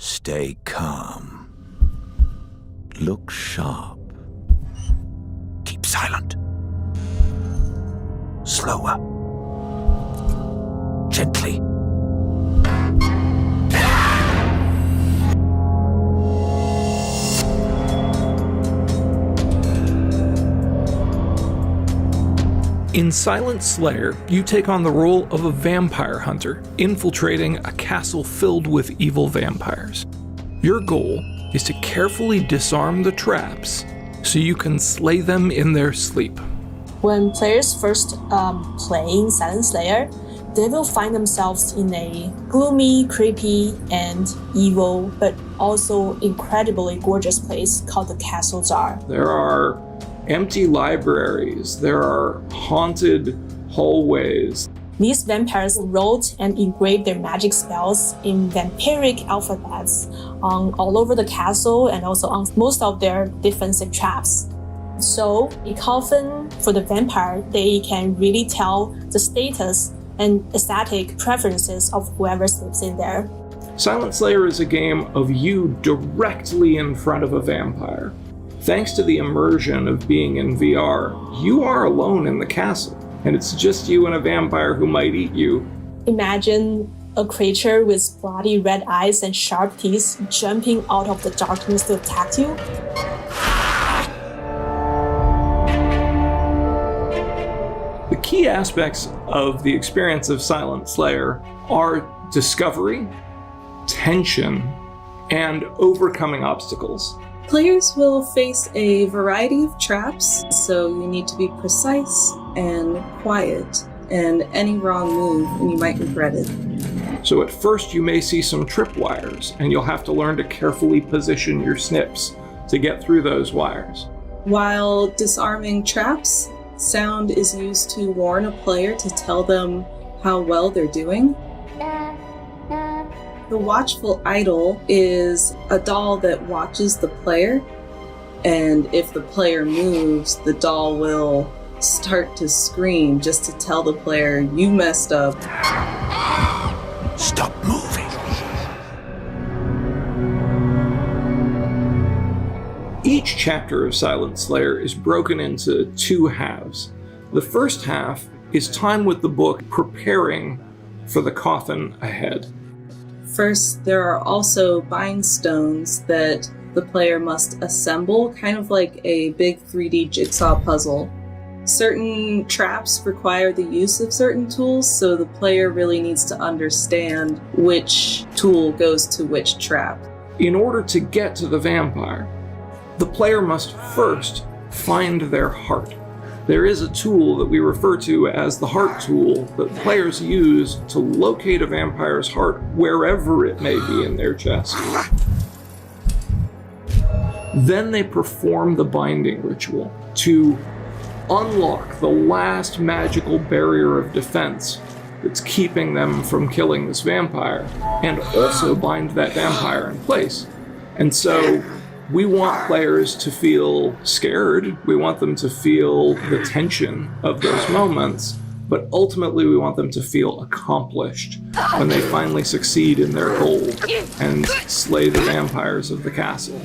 Stay calm. Look sharp. Keep silent. Slower. Gently. In Silent Slayer, you take on the role of a vampire hunter, infiltrating a castle filled with evil vampires. Your goal is to carefully disarm the traps so you can slay them in their sleep. When players first play in Silent Slayer, they will find themselves in a gloomy, creepy, and evil, but also incredibly gorgeous place called the Castle Jar. There are empty libraries, there are haunted hallways. These vampires wrote and engraved their magic spells in vampiric alphabets all over the castle and also on most of their defensive traps. So, a coffin for the vampire, they can really tell the status and aesthetic preferences of whoever sleeps in there. Silent Slayer is a game of you directly in front of a vampire. Thanks to the immersion of being in VR, you are alone in the castle, and it's just you and a vampire who might eat you. Imagine a creature with bloody red eyes and sharp teeth jumping out of the darkness to attack you. The key aspects of the experience of Silent Slayer are discovery, tension, and overcoming obstacles. Players will face a variety of traps, so you need to be precise and quiet, and any wrong move and you might regret it. So at first you may see some tripwires, and you'll have to learn to carefully position your snips to get through those wires. While disarming traps, sound is used to warn a player to tell them how well they're doing. The watchful idol is a doll that watches the player, and if the player moves, the doll will start to scream just to tell the player, you messed up. Stop moving. Each chapter of Silent Slayer is broken into two halves. The first half is time with the book preparing for the coffin ahead. First, there are also bind stones that the player must assemble, kind of like a big 3D jigsaw puzzle. Certain traps require the use of certain tools, so the player really needs to understand which tool goes to which trap. In order to get to the vampire, the player must first find their heart. There is a tool that we refer to as the heart tool that players use to locate a vampire's heart wherever it may be in their chest. Then they perform the binding ritual to unlock the last magical barrier of defense that's keeping them from killing this vampire, and also bind that vampire in place. And so we want players to feel scared, we want them to feel the tension of those moments, but ultimately we want them to feel accomplished when they finally succeed in their goal and slay the vampires of the castle.